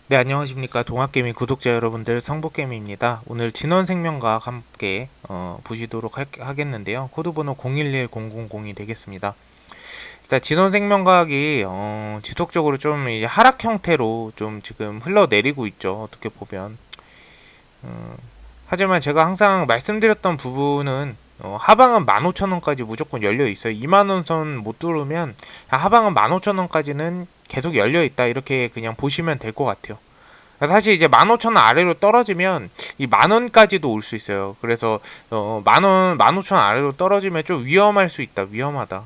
네, 안녕하십니까. 동학개미 구독자 여러분들, 성북개미입니다. 오늘 진원생명과학 함께 보시도록 하겠는데요. 코드번호 011000이 되겠습니다. 일단 진원생명과학이 지속적으로 좀 이제 하락 형태로 좀 지금 흘러내리고 있죠. 어떻게 보면. 어, 하지만 제가 항상 말씀드렸던 부분은 하방은 15,000원까지 무조건 열려 있어요. 2만원 선 못 뚫으면 하방은 15,000원까지는 계속 열려 있다. 이렇게 그냥 보시면 될 것 같아요. 사실 이제 15,000원 아래로 떨어지면 이 만원까지도 올 수 있어요. 그래서 만원, 15,000원 아래로 떨어지면 좀 위험할 수 있다. 위험하다.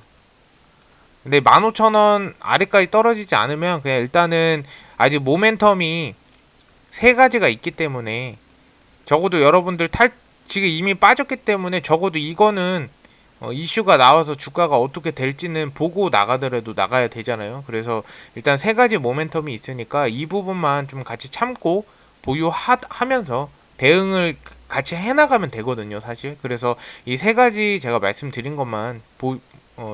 근데 15,000원 아래까지 떨어지지 않으면 그냥 일단은 아직 모멘텀이 세 가지가 있기 때문에 적어도 여러분들 지금 이미 빠졌기 때문에 적어도 이거는 이슈가 나와서 주가가 어떻게 될지는 보고 나가더라도 나가야 되잖아요. 그래서 일단 세 가지 모멘텀이 있으니까 이 부분만 좀 같이 참고 보유하면서 대응을 같이 해나가면 되거든요, 사실. 그래서 이 세 가지 제가 말씀드린 것만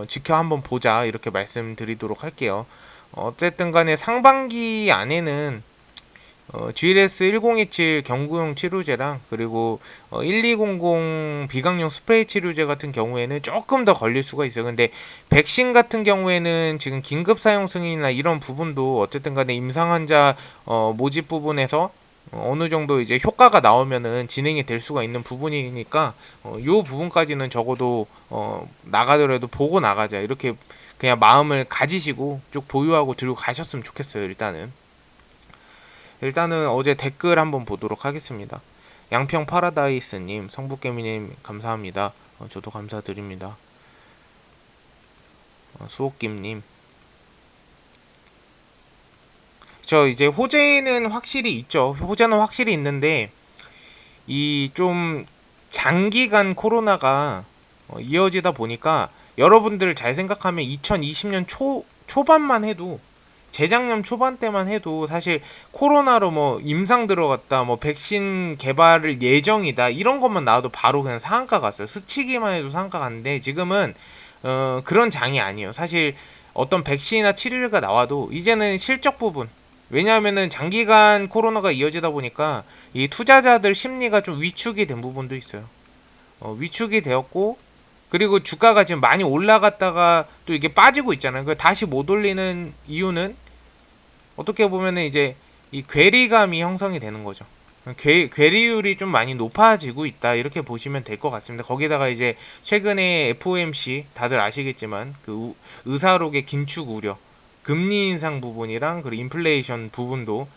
지켜 한번 보자 이렇게 말씀드리도록 할게요. 어쨌든 간에 상반기 안에는 GLS 1027 경구용 치료제랑 그리고 1200 비강용 스프레이 치료제 같은 경우에는 조금 더 걸릴 수가 있어요. 근데 백신 같은 경우에는 지금 긴급 사용 승인이나 이런 부분도 어쨌든 간에 임상 환자 모집 부분에서 어느 정도 이제 효과가 나오면은 진행이 될 수가 있는 부분이니까 요 부분까지는 적어도 나가더라도 보고 나가자 이렇게 그냥 마음을 가지시고 쭉 보유하고 들고 가셨으면 좋겠어요. 일단은 어제 댓글 한번 보도록 하겠습니다. 양평 파라다이스님, 성북개미님 감사합니다. 저도 감사드립니다. 수호김님. 저 이제 호재는 확실히 있죠. 호재는 확실히 있는데 이 좀 장기간 코로나가 이어지다 보니까 여러분들 잘 생각하면 2020년 초반만 해도 재작년 초반 때만 해도 사실 코로나로 뭐 임상 들어갔다, 뭐 백신 개발을 예정이다 이런 것만 나와도 바로 그냥 상한가 갔어요. 스치기만 해도 상한가 갔는데 지금은 그런 장이 아니에요. 사실 어떤 백신이나 치료제가 나와도 이제는 실적 부분. 왜냐하면은 장기간 코로나가 이어지다 보니까 이 투자자들 심리가 좀 위축이 된 부분도 있어요. 위축이 되었고 그리고 주가가 지금 많이 올라갔다가 또 이게 빠지고 있잖아요. 그 다시 못 올리는 이유는 어떻게 보면은 이제 이 괴리감이 형성이 되는 거죠. 괴리율이 좀 많이 높아지고 있다 이렇게 보시면 될 것 같습니다. 거기다가 이제 최근에 FOMC 다들 아시겠지만 그 의사록의 긴축 우려, 금리 인상 부분이랑 그리고 인플레이션 부분도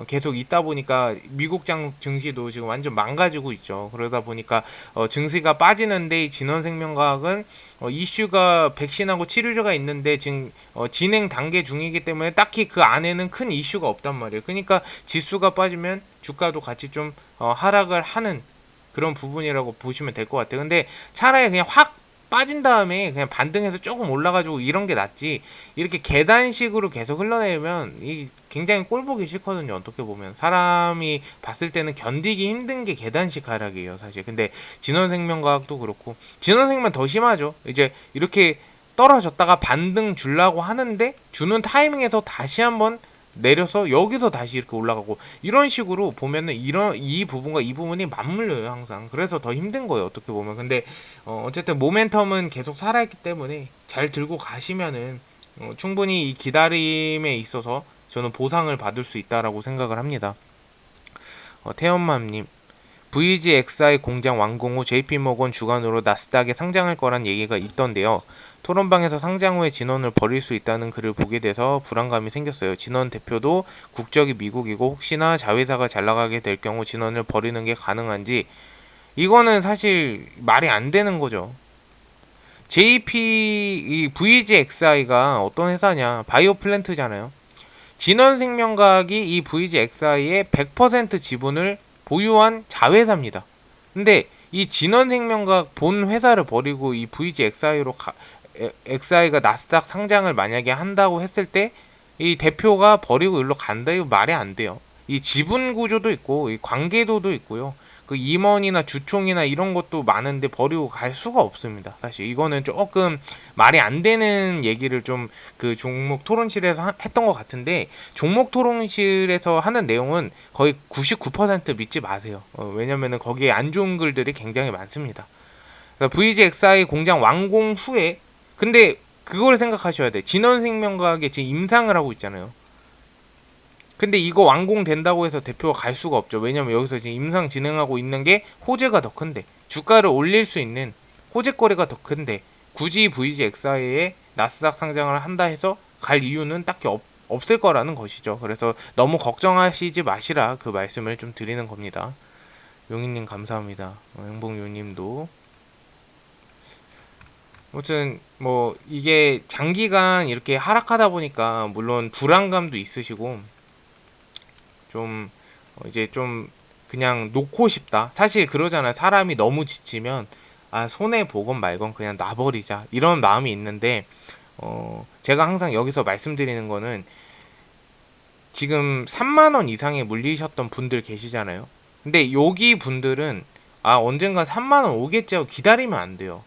계속 있다 보니까 미국 증시도 지금 완전 망가지고 있죠. 그러다 보니까 증시가 빠지는데 진원생명과학은 이슈가 백신하고 치료제가 있는데 지금 진행 단계 중이기 때문에 딱히 그 안에는 큰 이슈가 없단 말이에요. 그러니까 지수가 빠지면 주가도 같이 좀 하락을 하는 그런 부분이라고 보시면 될 것 같아요. 근데 차라리 그냥 확 빠진 다음에 그냥 반등해서 조금 올라가지고 이런 게 낫지 이렇게 계단식으로 계속 흘러내리면 이 굉장히 꼴 보기 싫거든요. 어떻게 보면 사람이 봤을 때는 견디기 힘든 게 계단식 하락이에요, 사실. 근데 진원생명과학도 그렇고 진원생명 더 심하죠. 이제 이렇게 떨어졌다가 반등 주려고 하는데 주는 타이밍에서 다시 한번 내려서 여기서 다시 이렇게 올라가고 이런 식으로 보면은 이런 이 부분과 이 부분이 맞물려요 항상. 그래서 더 힘든 거예요 어떻게 보면. 근데 어쨌든 모멘텀은 계속 살아있기 때문에 잘 들고 가시면은 충분히 이 기다림에 있어서 저는 보상을 받을 수 있다라고 생각을 합니다. 태연맘님, VGXI 공장 완공 후 JP모건 주관으로 나스닥에 상장할 거란 얘기가 있던데요. 토론방에서 상장 후에 진원을 벌일 수 있다는 글을 보게 돼서 불안감이 생겼어요. 진원 대표도 국적이 미국이고 혹시나 자회사가 잘 나가게 될 경우 진원을 벌이는 게 가능한지 이거는 사실 말이 안 되는 거죠. 이 VGXI가 어떤 회사냐? 바이오 플랜트잖아요. 진원생명과학이 이 VGXI의 100% 지분을 보유한 자회사입니다. 근데 이 진원생명과학 본 회사를 버리고 이 VGXI로 XI가 나스닥 상장을 만약에 한다고 했을 때 이 대표가 버리고 일로 간다 이거 말이 안 돼요. 이 지분 구조도 있고 이 관계도도 있고요. 그 임원이나 주총이나 이런 것도 많은데 버리고 갈 수가 없습니다. 사실 이거는 조금 말이 안 되는 얘기를 좀 그 종목 토론실에서 했던 것 같은데, 종목 토론실에서 하는 내용은 거의 99% 믿지 마세요. 왜냐면은 거기에 안 좋은 글들이 굉장히 많습니다. VGXI 공장 완공 후에, 근데 그걸 생각하셔야 돼. 진원생명과학에 지금 임상을 하고 있잖아요. 근데 이거 완공된다고 해서 대표가 갈 수가 없죠. 왜냐면 여기서 지금 임상 진행하고 있는 게 호재가 더 큰데, 주가를 올릴 수 있는 호재거리가 더 큰데, 굳이 VGXI에 나스닥 상장을 한다 해서 갈 이유는 딱히 없을 거라는 것이죠. 그래서 너무 걱정하시지 마시라, 그 말씀을 좀 드리는 겁니다. 용인님 감사합니다. 행복유님도. 아무튼 뭐 이게 장기간 이렇게 하락하다 보니까 물론 불안감도 있으시고, 좀 이제 좀 그냥 놓고 싶다. 사실 그러잖아요. 사람이 너무 지치면 아, 손해 보건 말건 그냥 놔버리자, 이런 마음이 있는데, 제가 항상 여기서 말씀드리는 거는, 지금 3만원 이상에 물리셨던 분들 계시잖아요. 근데 여기 분들은 아, 언젠가 3만원 오겠지 하고 기다리면 안 돼요.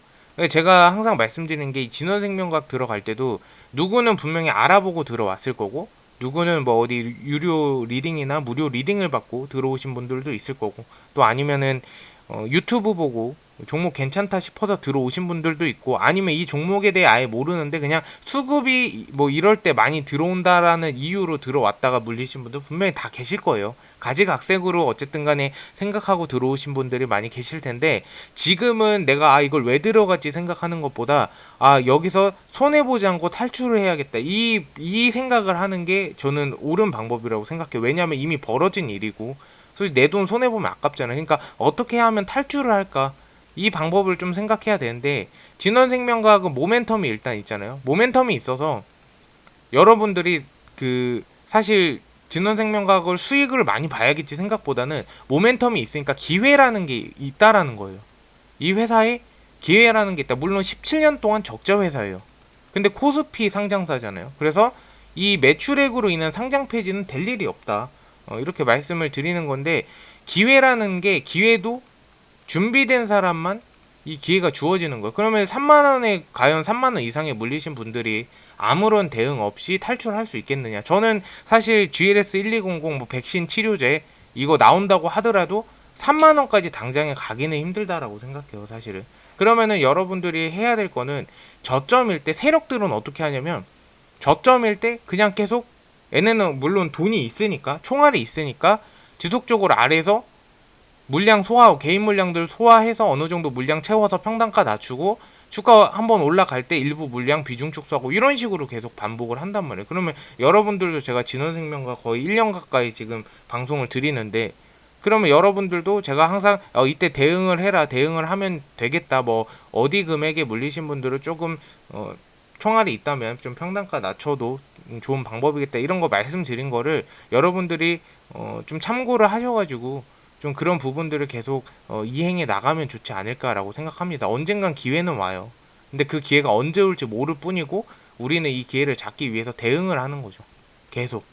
제가 항상 말씀드리는 게, 진원생명과학 들어갈 때도 누구는 분명히 알아보고 들어왔을 거고, 누구는 뭐 어디 유료 리딩이나 무료 리딩을 받고 들어오신 분들도 있을 거고, 또 아니면은 유튜브 보고 종목 괜찮다 싶어서 들어오신 분들도 있고, 아니면 이 종목에 대해 아예 모르는데 그냥 수급이 뭐 이럴 때 많이 들어온다라는 이유로 들어왔다가 물리신 분들 분명히 다 계실 거예요. 가지각색으로 어쨌든 간에 생각하고 들어오신 분들이 많이 계실 텐데, 지금은 내가 아, 이걸 왜 들어갔지 생각하는 것보다 아, 여기서 손해보지 않고 탈출을 해야겠다, 이 생각을 하는 게 저는 옳은 방법이라고 생각해요. 왜냐하면 이미 벌어진 일이고, 솔직히 내 돈 손해보면 아깝잖아요. 그러니까 어떻게 하면 탈출을 할까, 이 방법을 좀 생각해야 되는데, 진원생명과학은 모멘텀이 일단 있잖아요. 모멘텀이 있어서 여러분들이 그 사실 진원생명과학을 수익을 많이 봐야겠지 생각보다는 모멘텀이 있으니까 기회라는 게 있다라는 거예요. 이 회사에 기회라는 게 있다. 물론 17년 동안 적자 회사예요. 근데 코스피 상장사잖아요. 그래서 이 매출액으로 인한 상장 폐지는 될 일이 없다. 이렇게 말씀을 드리는 건데, 기회라는 게, 기회도 준비된 사람만 이 기회가 주어지는 거예요. 그러면 3만원에 과연 3만원 이상에 물리신 분들이 아무런 대응 없이 탈출할 수 있겠느냐. 저는 사실 GLS 1200 뭐 백신 치료제 이거 나온다고 하더라도 3만원까지 당장에 가기는 힘들다라고 생각해요, 사실은. 그러면은 여러분들이 해야 될 거는, 저점일 때 세력들은 어떻게 하냐면, 저점일 때 그냥 계속, 얘네는 물론 돈이 있으니까, 총알이 있으니까 지속적으로 아래에서 물량 소화하고, 개인 물량들 소화해서 어느 정도 물량 채워서 평단가 낮추고, 주가 한번 올라갈 때 일부 물량 비중 축소하고, 이런 식으로 계속 반복을 한단 말이에요. 그러면 여러분들도, 제가 진원생명과 거의 1년 가까이 지금 방송을 드리는데, 그러면 여러분들도 제가 항상 이때 대응을 해라, 대응을 하면 되겠다, 뭐 어디 금액에 물리신 분들은 조금 총알이 있다면 좀 평단가 낮춰도 좋은 방법이겠다, 이런 거 말씀드린 거를 여러분들이 좀 참고를 하셔가지고 좀 그런 부분들을 계속 이행해 나가면 좋지 않을까라고 생각합니다. 언젠간 기회는 와요. 근데 그 기회가 언제 올지 모를 뿐이고, 우리는 이 기회를 잡기 위해서 대응을 하는 거죠, 계속.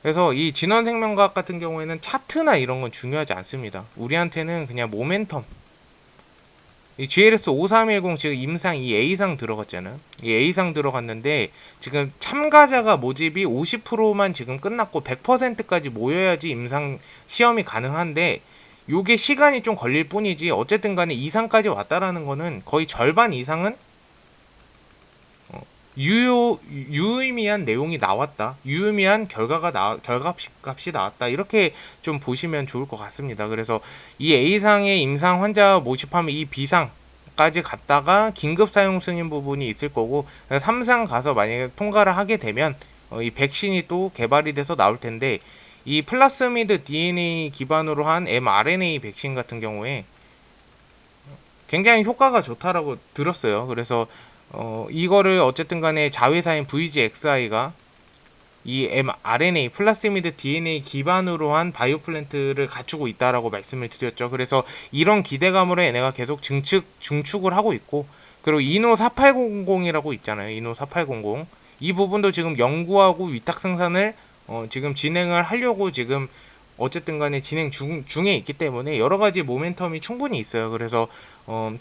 그래서 이 진원생명과학 같은 경우에는 차트나 이런 건 중요하지 않습니다. 우리한테는 그냥 모멘텀. 이 GLS 5310 지금 임상 이 A상 들어갔잖아요. 이 A상 들어갔는데, 지금 참가자가 모집이 50%만 지금 끝났고 100%까지 모여야지 임상 시험이 가능한데, 요게 시간이 좀 걸릴 뿐이지 어쨌든 간에 이상까지 왔다라는 거는 거의 절반 이상은 유의미한 내용이 나왔다, 유의미한 결과값이 나왔다, 이렇게 좀 보시면 좋을 것 같습니다. 그래서 이 A상의 임상 환자 모집하면 이 B상까지 갔다가 긴급 사용 승인 부분이 있을 거고, 3상 가서 만약에 통과를 하게 되면 이 백신이 또 개발이 돼서 나올 텐데, 이 플라스미드 DNA 기반으로 한 mRNA 백신 같은 경우에 굉장히 효과가 좋다라고 들었어요. 그래서 이거를 어쨌든 간에 자회사인 VGXI가 이 mRNA 플라스미드 DNA 기반으로 한 바이오 플랜트를 갖추고 있다라고 말씀을 드렸죠. 그래서 이런 기대감으로 얘네가 계속 증축을 하고 있고, 그리고 이노 4800이라고 있잖아요. 이노 4800. 이 부분도 지금 연구하고 위탁 생산을 지금 진행을 하려고 지금 어쨌든 간에 중에 있기 때문에 여러 가지 모멘텀이 충분히 있어요. 그래서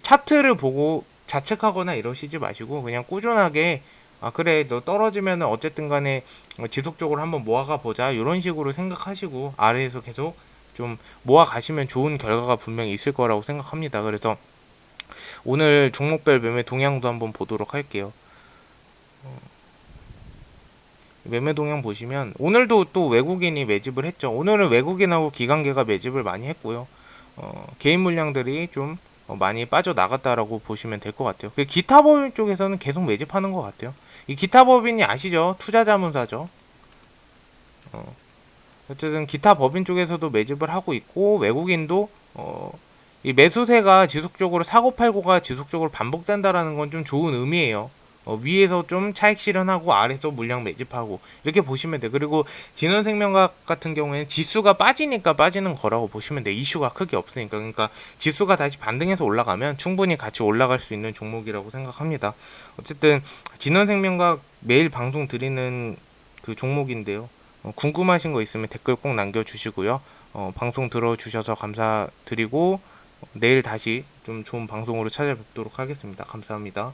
차트를 보고 자책하거나 이러시지 마시고 그냥 꾸준하게 아 그래 너 떨어지면은 어쨌든 간에 지속적으로 한번 모아가 보자 이런 식으로 생각하시고 아래에서 계속 좀 모아 가시면 좋은 결과가 분명히 있을 거라고 생각합니다. 그래서 오늘 종목별 매매 동향도 한번 보도록 할게요. 매매 동향 보시면 오늘도 또 외국인이 매집을 했죠. 오늘은 외국인하고 기관계가 매집을 많이 했고요. 개인 물량들이 좀 많이 빠져나갔다라고 보시면 될 것 같아요. 그 기타 법인 쪽에서는 계속 매집하는 것 같아요. 이 기타 법인이 아시죠? 투자자문사죠. 어쨌든 기타 법인 쪽에서도 매집을 하고 있고 외국인도 이 매수세가 지속적으로 사고 팔고가 지속적으로 반복된다라는 건 좀 좋은 의미예요. 위에서 좀 차익 실현하고 아래에서 물량 매집하고 이렇게 보시면 돼요. 그리고 진원생명학 같은 경우에는 지수가 빠지니까 빠지는 거라고 보시면 돼요. 이슈가 크게 없으니까. 그러니까 지수가 다시 반등해서 올라가면 충분히 같이 올라갈 수 있는 종목이라고 생각합니다. 어쨌든 진원생명학 매일 방송 드리는 그 종목인데요. 궁금하신 거 있으면 댓글 꼭 남겨주시고요. 방송 들어주셔서 감사드리고 내일 다시 좀 좋은 방송으로 찾아뵙도록 하겠습니다. 감사합니다.